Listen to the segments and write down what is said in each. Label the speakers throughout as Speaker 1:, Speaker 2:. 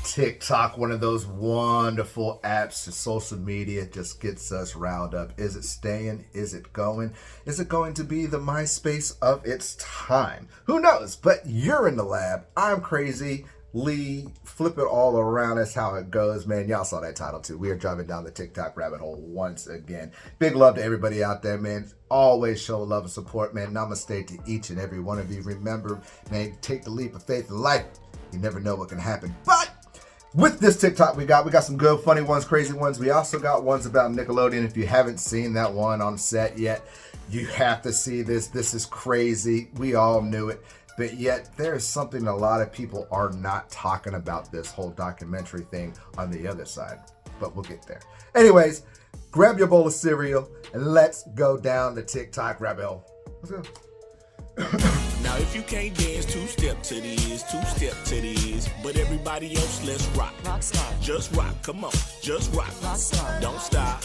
Speaker 1: TikTok, one of those wonderful apps to social media, just gets us riled up. Is it staying? Is it going? Is it going to be the MySpace of its time? Who knows? But you're in the lab. I'm crazy. Lee, flip it all around. That's how it goes, man. Y'all saw that title too. We are driving down the TikTok rabbit hole once again. Big love to everybody out there, man. Always show love and support, man. Namaste to each and every one of you. Remember, man, take the leap of faith in life. You never know what can happen. But with this TikTok we got some good, funny ones, crazy ones. We also got ones about Nickelodeon. If you haven't seen that one on set yet, you have to see this. This is crazy. We all knew it. But yet there is something a lot of people are not talking about this whole documentary thing on the other side. But we'll get there. Anyways, grab your bowl of cereal and let's go down the TikTok rabbit hole. Let's go.
Speaker 2: Now if you can't dance, two-step to this, but everybody else, let's rock.
Speaker 3: Rockstar.
Speaker 2: Just rock, come on, just rock.
Speaker 3: Rockstar.
Speaker 2: Don't stop.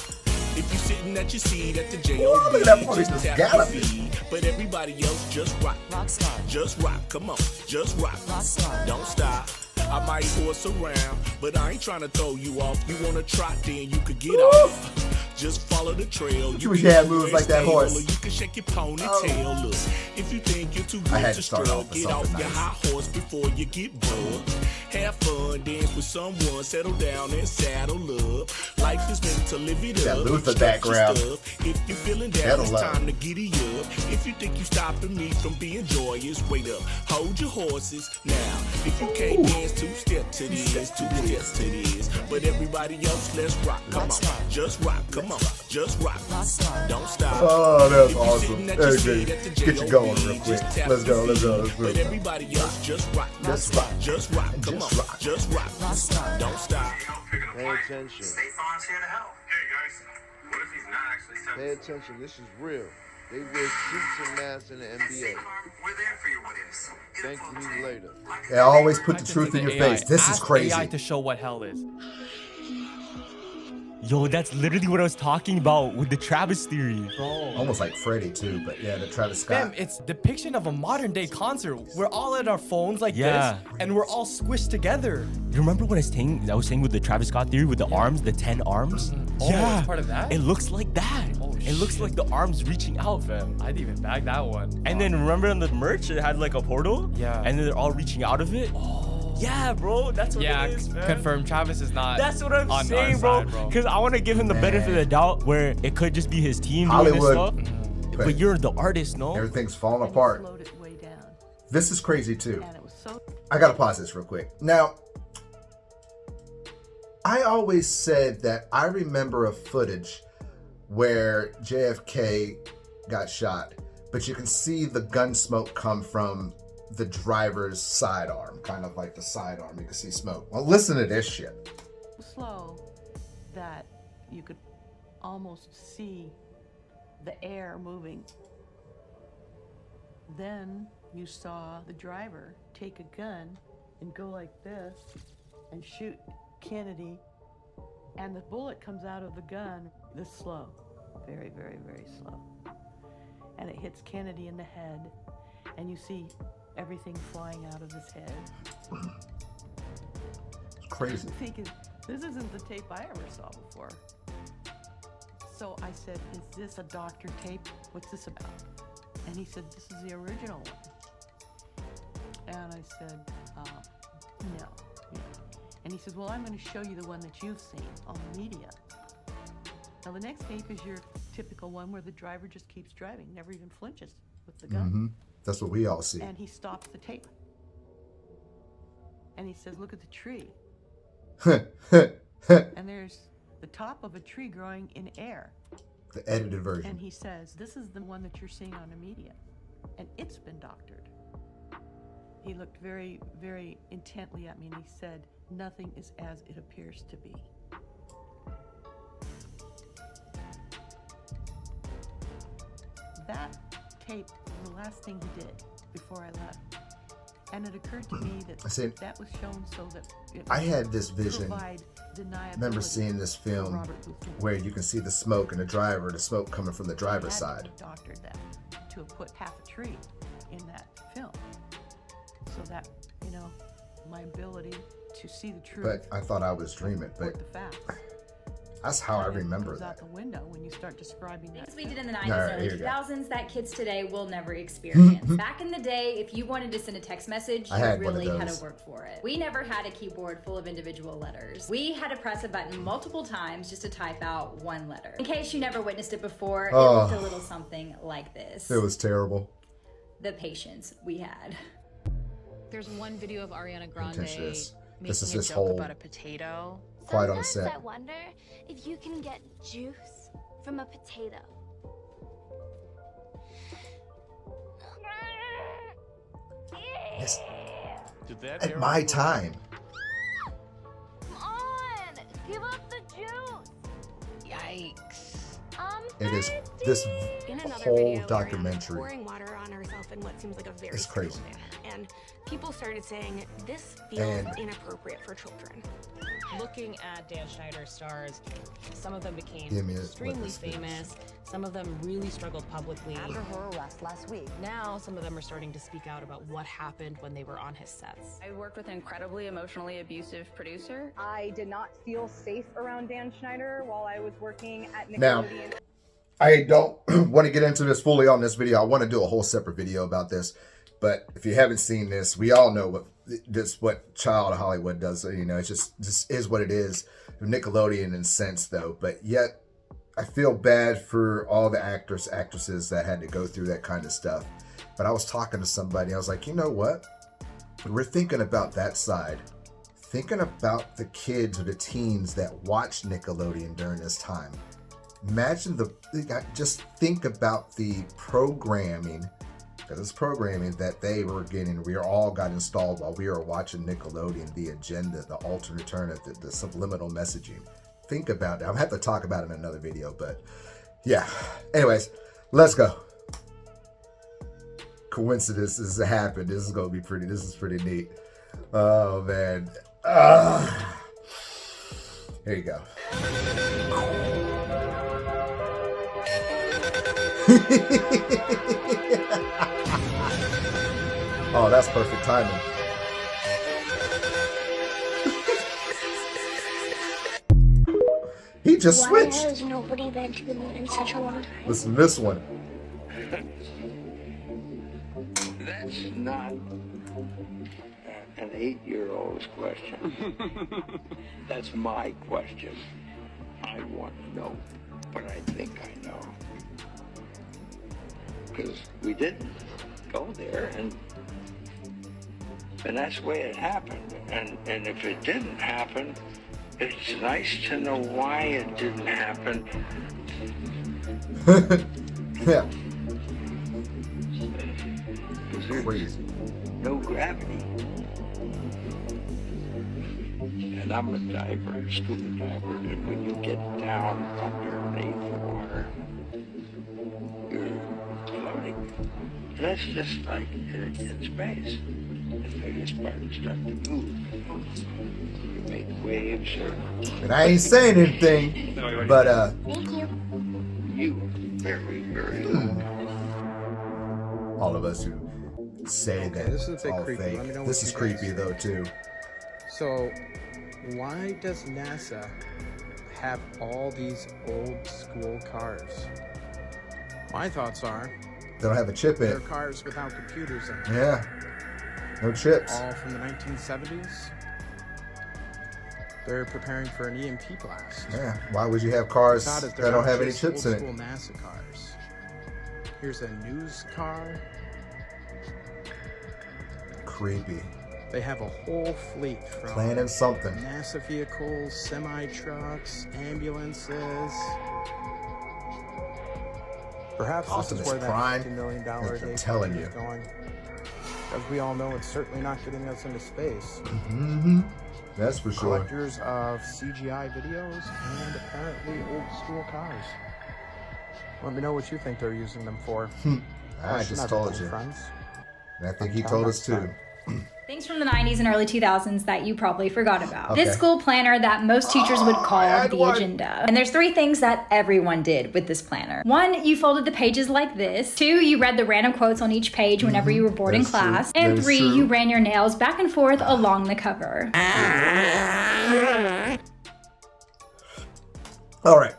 Speaker 2: If you're sitting at your seat at the
Speaker 1: Ooh, look at that
Speaker 2: J.O.B.,
Speaker 1: funny
Speaker 2: just tap
Speaker 1: gallop.
Speaker 2: your feet, but everybody else, just rock.
Speaker 3: Rockstar.
Speaker 2: Just rock, come on, just rock.
Speaker 3: Rockstar.
Speaker 2: Don't stop. I might horse around, but I ain't trying to throw you off. You wanna trot, then you could get off. Just follow the trail.
Speaker 1: You wish you had moves like that horse.
Speaker 2: Or you can shake your ponytail. Look, if you think you're too
Speaker 1: I
Speaker 2: good
Speaker 1: had
Speaker 2: to
Speaker 1: to start
Speaker 2: stroll,
Speaker 1: off with
Speaker 2: get off
Speaker 1: something
Speaker 2: your
Speaker 1: nice.
Speaker 2: high horse before you get bugged. Have fun, dance with someone, settle down and saddle up. Life is meant to live it
Speaker 1: That
Speaker 2: up.
Speaker 1: Luther
Speaker 2: Strut your
Speaker 1: background.
Speaker 2: stuff. If you're feeling down,
Speaker 1: That'll
Speaker 2: it's
Speaker 1: love.
Speaker 2: time to giddy up. If you think you stopping me from being joyous, wait up, hold your horses. Now, if you can't dance, two-step to this, but everybody else, let's rock. Come on,
Speaker 3: Rockstar.
Speaker 2: just rock. Come on, just rock.
Speaker 3: Rockstar.
Speaker 2: Don't stop.
Speaker 1: Oh, that's
Speaker 2: If you
Speaker 1: awesome.
Speaker 2: sitting at your
Speaker 1: Very
Speaker 2: seat
Speaker 1: good.
Speaker 2: at the
Speaker 1: Get you going
Speaker 2: J.O.B.,
Speaker 1: real quick.
Speaker 2: just tap
Speaker 1: Let's go,
Speaker 2: your
Speaker 1: let's go,
Speaker 2: feet.
Speaker 1: let's go.
Speaker 2: But everybody else, just rock.
Speaker 1: Just rock.
Speaker 2: Just rock. Come
Speaker 1: Just
Speaker 2: on,
Speaker 1: rock.
Speaker 2: just rock.
Speaker 3: Rockstar.
Speaker 2: Don't stop.
Speaker 4: Pay attention.
Speaker 5: State Farm's here to help. Hey guys, what if he's not actually
Speaker 4: Pay attention. This is real. They wear suits and masks in the NBA.
Speaker 5: State Farm, we're there for you, what ifs.
Speaker 4: Thank me later.
Speaker 1: They always put the truth in your face. This is
Speaker 6: Ask
Speaker 1: crazy.
Speaker 6: AI to show what hell is. Yo, that's literally what I was talking about with the Travis theory.
Speaker 1: Almost like Freddie too, but yeah, the Travis Scott.
Speaker 6: Fam, it's depiction of a modern day concert. We're all at our phones like
Speaker 7: Yeah.
Speaker 6: this, and we're all squished together.
Speaker 7: You remember what I was saying with the Travis Scott theory with the arms, the 10 arms?
Speaker 6: Oh, it's part of that?
Speaker 7: It looks like that.
Speaker 6: Oh,
Speaker 7: it looks
Speaker 6: shit.
Speaker 7: like the arms reaching out, fam.
Speaker 6: I didn't even bag that one.
Speaker 7: And then remember on the merch, it had like a portal?
Speaker 6: Yeah.
Speaker 7: And then they're all reaching out of it? Oh. Yeah, bro. That's what
Speaker 6: Yeah,
Speaker 7: it is, man.
Speaker 6: confirm Travis is not.
Speaker 7: That's what I'm
Speaker 6: on
Speaker 7: saying,
Speaker 6: our
Speaker 7: bro.
Speaker 6: side, bro.
Speaker 7: Because I want to give him the benefit of the doubt where it could just be his team doing this
Speaker 1: Hollywood.
Speaker 7: stuff. But you're the artist, no?
Speaker 1: Everything's falling apart.
Speaker 8: Slowed it way down,
Speaker 1: This is crazy too.
Speaker 8: and it was so.
Speaker 1: I gotta pause this real quick. Now, I always said that I remember a footage where JFK got shot, but you can see the gun smoke come from the driver's sidearm, kind of like the sidearm. You can see smoke. Well, listen to this shit.
Speaker 8: slow that you could almost see the air moving. Then you saw the driver take a gun and go like this and shoot Kennedy, and the bullet comes out of the gun this slow, very, very, very slow. And it hits Kennedy in the head, and you see everything flying out of his head.
Speaker 1: It's crazy.
Speaker 8: I'm thinking, this isn't the tape I ever saw before. So I said, is this a doctor tape? What's this about? And he said, this is the original one. And I said, no. And he said, well, I'm going to show you the one that you've seen on the media. Now, the next tape is your typical one where the driver just keeps driving, never even flinches with the gun.
Speaker 1: Mm-hmm. That's what we all see.
Speaker 8: And he stops the tape. And he says, look at the tree. And there's the top of a tree growing in air.
Speaker 1: The edited version.
Speaker 8: And he says, this is the one that you're seeing on the media. And it's been doctored. He looked very, very intently at me and he said, nothing is as it appears to be. That tape was the last thing he did before I left. And it occurred to me that that was shown so that it
Speaker 1: I had this vision.
Speaker 8: provide deniability.
Speaker 1: Remember seeing this film where you can see the smoke and the smoke coming from the driver's side.
Speaker 8: Doctored that to have put half a tree in that film, so that my ability to see the truth.
Speaker 1: But I thought I was dreaming. But
Speaker 8: the facts.
Speaker 1: That's how I remember
Speaker 8: goes
Speaker 1: that.
Speaker 8: out the window when you start describing that.
Speaker 3: Things we did in the 90s,
Speaker 1: All right,
Speaker 3: early
Speaker 1: here you go.
Speaker 3: 2000s that kids today will never experience. Back in the day, if you wanted to send a text message, you really had to work for it. We never had a keyboard full of individual letters. We had to press a button multiple times just to type out one letter. In case you never witnessed it before, it looked a little something like this.
Speaker 1: It was terrible.
Speaker 3: The patience we had.
Speaker 9: There's one video of Ariana Grande
Speaker 1: This is his
Speaker 9: joke
Speaker 1: whole
Speaker 9: about a potato.
Speaker 1: quiet on the set.
Speaker 10: I wonder if you can get juice from a potato.
Speaker 1: Yes. At my time.
Speaker 10: Come on, give up the juice.
Speaker 9: Yikes.
Speaker 1: It is this whole documentary.
Speaker 11: Pouring water on herself in what seems like a very
Speaker 1: It's crazy.
Speaker 11: And people started saying this feels inappropriate for children.
Speaker 9: Looking at Dan Schneider's stars, some of them became
Speaker 1: Give me
Speaker 9: extremely famous. Some of them really struggled publicly.
Speaker 12: After her arrest last week.
Speaker 9: Now some of them are starting to speak out about what happened when they were on his sets.
Speaker 13: I worked with an incredibly emotionally abusive producer.
Speaker 12: I did not feel safe around Dan Schneider while I was working at Nickelodeon.
Speaker 1: Now, I don't want to get into this fully on this video. I want to do a whole separate video about this. But if you haven't seen this, we all know what Child Hollywood does. It's just is what it is. Nickelodeon in a sense, though. But yet, I feel bad for all the actresses that had to go through that kind of stuff. But I was talking to somebody. I was like, you know what? We're thinking about that side. Thinking about the kids or the teens that watched Nickelodeon during this time. Imagine just think about the programming. Because it's programming that they were getting, we all got installed while we were watching Nickelodeon, the agenda, the alternate alternative, the subliminal messaging. Think about it. I'll have to talk about it in another video, but yeah. Anyways, let's go. Coincidences happen. This is going to be pretty, this is pretty neat. Oh, man. Here you go. Oh, that's perfect timing. He just switched.
Speaker 10: Why has nobody been to the moon in such a long time?
Speaker 1: Listen to this one.
Speaker 14: That's not an 8-year-old's question. That's my question. I want to know, but I think I know. Because we didn't go there, and that's the way it happened. And if it didn't happen, it's nice to know why it didn't happen.
Speaker 1: Yeah.
Speaker 14: Because there's
Speaker 1: crazy.
Speaker 14: No gravity. And I'm a diver, scuba diver, and when you get down underneath the water, you're floating. That's just like in space. The biggest part is starting to move. You make waves or...
Speaker 1: And I ain't saying anything, but
Speaker 10: Thank you.
Speaker 14: You very, very good.
Speaker 1: all of us who say that
Speaker 15: this is a
Speaker 1: it's
Speaker 15: bit
Speaker 1: all
Speaker 15: creepy.
Speaker 1: fake.
Speaker 15: Let me know
Speaker 1: This
Speaker 15: what
Speaker 1: is
Speaker 15: you guys
Speaker 1: creepy though too.
Speaker 15: So, why does NASA have all these old school cars? My thoughts are
Speaker 1: They don't have a chip in
Speaker 15: they're
Speaker 1: it.
Speaker 15: cars without computers in them.
Speaker 1: Yeah. No chips.
Speaker 15: All from the 1970s. They're preparing for an EMP blast.
Speaker 1: Yeah. Why would you have cars
Speaker 15: Thought is
Speaker 1: that
Speaker 15: they're
Speaker 1: don't
Speaker 15: not
Speaker 1: have any
Speaker 15: just
Speaker 1: chips in
Speaker 15: old
Speaker 1: it?
Speaker 15: school NASA cars. Here's a news car.
Speaker 1: Creepy.
Speaker 15: They have a whole fleet from
Speaker 1: Planning something.
Speaker 15: NASA vehicles, semi-trucks, ambulances. Perhaps this
Speaker 1: Optimus
Speaker 15: is where
Speaker 1: Prime,
Speaker 15: that $50 million
Speaker 1: I'm telling you.
Speaker 15: is going. As we all know, it's certainly not getting us into space.
Speaker 1: Mm-hmm. That's for sure.
Speaker 15: Collectors of CGI videos and apparently old school cars. Let me know what you think they're using them for.
Speaker 1: I just told you.
Speaker 15: Friends.
Speaker 1: And I think he told us too.
Speaker 3: Things from the 90s and early 2000s that you probably forgot about. This school planner that most teachers would call the agenda. And there's 3 things that everyone did with this planner. 1, you folded the pages like this. 2, you read the random quotes on each page whenever you were bored in class. True. And 3, you ran your nails back and forth along the cover.
Speaker 1: All right.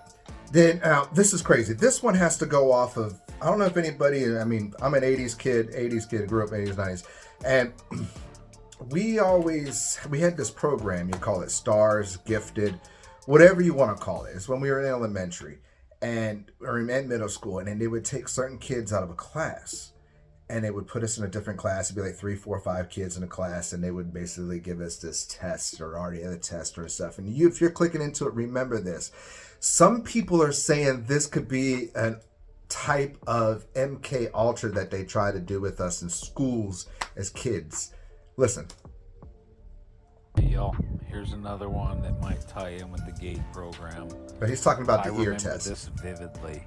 Speaker 1: Then this is crazy. This one has to go off of, I don't know if anybody, I mean, I'm an 80s kid, grew up 80s, 90s. And we had this program, you call it Stars, Gifted, whatever you want to call it. It's when we were in elementary or in middle school, and then they would take certain kids out of a class and they would put us in a different class. It'd be like 3, 4, 5 kids in a class, and they would basically give us this test or already had a test or stuff. And if you're clicking into it, remember this. Some people are saying this could be an type of MK Ultra that they try to do with us in schools as kids. Listen.
Speaker 16: Hey y'all, here's another one that might tie in with the GATE program.
Speaker 1: But he's talking about the ear
Speaker 16: test. I remember this vividly,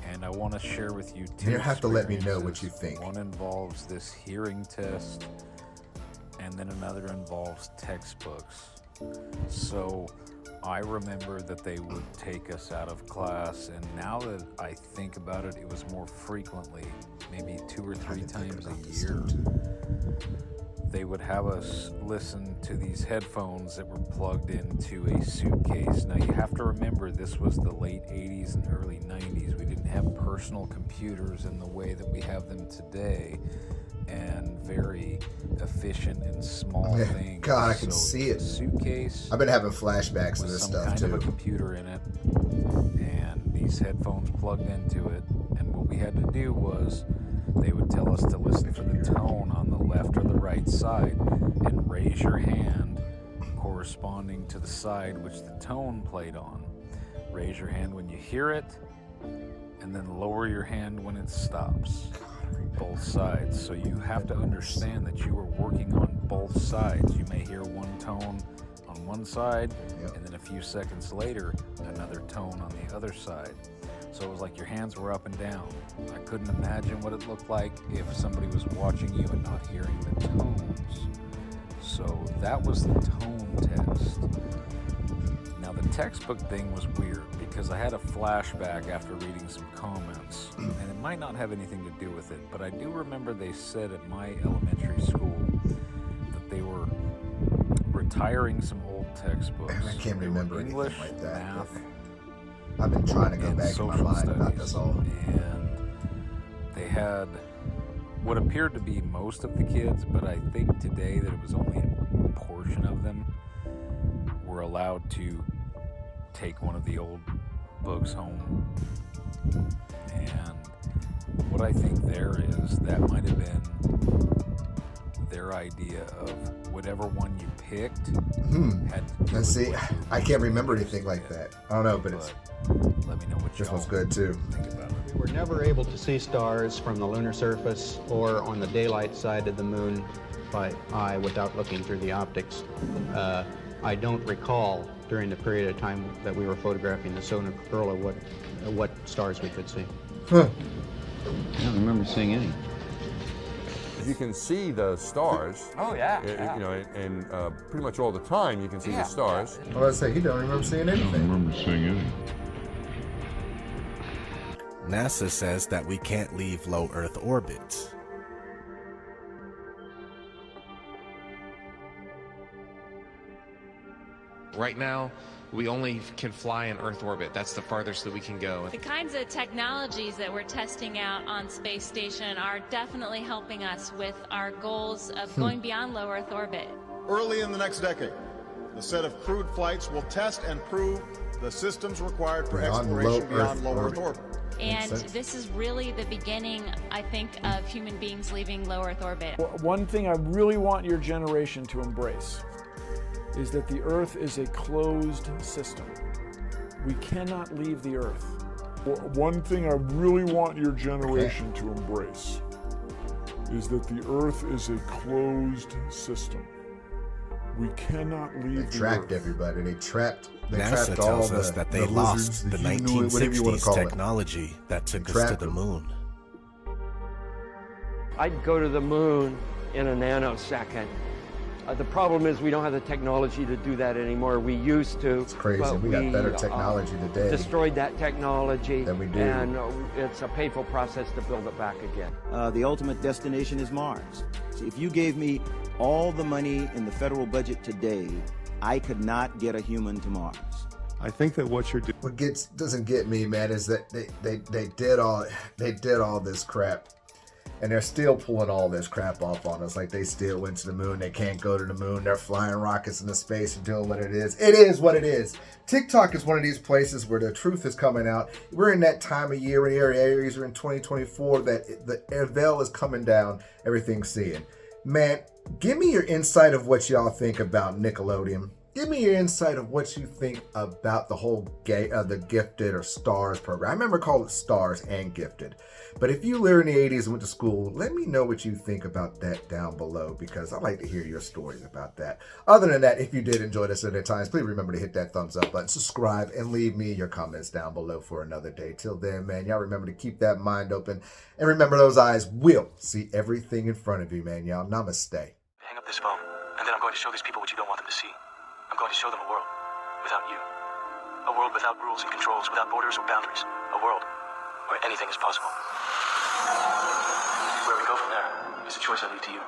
Speaker 16: and I want to share with you 2
Speaker 1: You have to let me know what you think.
Speaker 16: One involves this hearing test, and then another involves textbooks. So I remember that they would take us out of class, and now that I think about it, it was more frequently, maybe 2 or 3 times a year. They would have us listen to these headphones that were plugged into a suitcase. Now you have to remember, this was the late 80s and early 90s. We didn't have personal computers in the way that we have them today, and very efficient and small things.
Speaker 1: God, I can see it.
Speaker 16: Suitcase.
Speaker 1: I've been having flashbacks to this stuff too.
Speaker 16: Some kind of a computer in it, and these headphones plugged into it. And what we had to do was, they would tell us to listen for the tone on the left or the right side, and raise your hand corresponding to the side which the tone played on. Raise your hand when you hear it, and then lower your hand when it stops. Both sides. So you have to understand that you are working on both sides. You may hear one tone on one side, and then a few seconds later, another tone on the other side. So it was like your hands were up and down. I couldn't imagine what it looked like if somebody was watching you and not hearing the tones. So that was the tone test. Now the textbook thing was weird because I had a flashback after reading some comments, and it might not have anything to do with it, but I do remember they said at my elementary school that they were retiring some old textbooks.
Speaker 1: I can't remember
Speaker 16: English,
Speaker 1: anything like that.
Speaker 16: math,
Speaker 1: I've been trying to go back in my mind about this all.
Speaker 16: And they had what appeared to be most of the kids, but I think today that it was only a portion of them were allowed to take one of the old books home. And what I think there is, that might have been their idea of whatever one you picked had to do
Speaker 1: Let's see. I can't remember anything like that. I don't know, but it's.
Speaker 16: Let me know what
Speaker 1: this one's good too.
Speaker 16: Think about it.
Speaker 17: We were never able to see stars from the lunar surface or on the daylight side of the moon by eye without looking through the optics. I don't recall during the period of time that we were photographing the solar corona what stars we could see.
Speaker 1: Huh.
Speaker 17: I don't remember seeing any.
Speaker 18: You can see the stars.
Speaker 19: Oh yeah.
Speaker 18: You know, and pretty much all the time you can see the stars.
Speaker 1: Well, I say he don't remember seeing anything.
Speaker 20: I don't remember seeing anything.
Speaker 21: NASA says that we can't leave low Earth orbit.
Speaker 22: Right now, we only can fly in Earth orbit. That's the farthest that we can go.
Speaker 23: The kinds of technologies that we're testing out on space station are definitely helping us with our goals of going beyond low Earth orbit.
Speaker 24: Early in the next decade, the set of crewed flights will test and prove the systems required for exploration beyond low Earth orbit.
Speaker 23: And this is really the beginning, I think, of human beings leaving low Earth orbit.
Speaker 25: One thing I really want your generation to embrace is that the Earth is a closed system. We cannot leave the Earth.
Speaker 20: One thing I really want your generation to embrace is that the Earth is a closed system. We cannot leave the Earth.
Speaker 1: They trapped everybody. They trapped
Speaker 21: NASA tells us that they lost the 1960s technology that took us to the moon.
Speaker 26: I'd go to the moon
Speaker 2: in a nanosecond. The problem is we don't have the technology to do that anymore. We used to.
Speaker 1: It's crazy.
Speaker 2: But
Speaker 1: we got better technology today.
Speaker 2: Destroyed that technology.
Speaker 1: Than we do.
Speaker 2: And it's a painful process to build it back again.
Speaker 4: The ultimate destination is Mars. So if you gave me all the money in the federal budget today, I could not get a human to Mars.
Speaker 5: I think that what you're doing.
Speaker 1: What doesn't get me, man, is that they did all this crap. And they're still pulling all this crap off on us. Like they still went to the moon. They can't go to the moon. They're flying rockets into space and doing what it is. It is what it is. TikTok is one of these places where the truth is coming out. We're in that time of year in the areas. We're in 2024 that the veil is coming down. Everything's seeing. Man, give me your insight of what y'all think about Nickelodeon. Give me your insight of what you think about the whole the Gifted or Stars program. I remember calling it Stars and Gifted. But if you lived in the 80s and went to school, let me know what you think about that down below, because I'd like to hear your stories about that. Other than that, if you did enjoy this at any times, please remember to hit that thumbs up button, subscribe, and leave me your comments down below for another day. Till then, man, y'all remember to keep that mind open. And remember, those eyes will see everything in front of you, man. Y'all, namaste.
Speaker 6: Hang up this phone, and then I'm going to show these people what you don't want them to see. I'm going to show them a world without you. A world without rules and controls, without borders or boundaries. A world where anything is possible. Where we go from there is a choice I leave to you.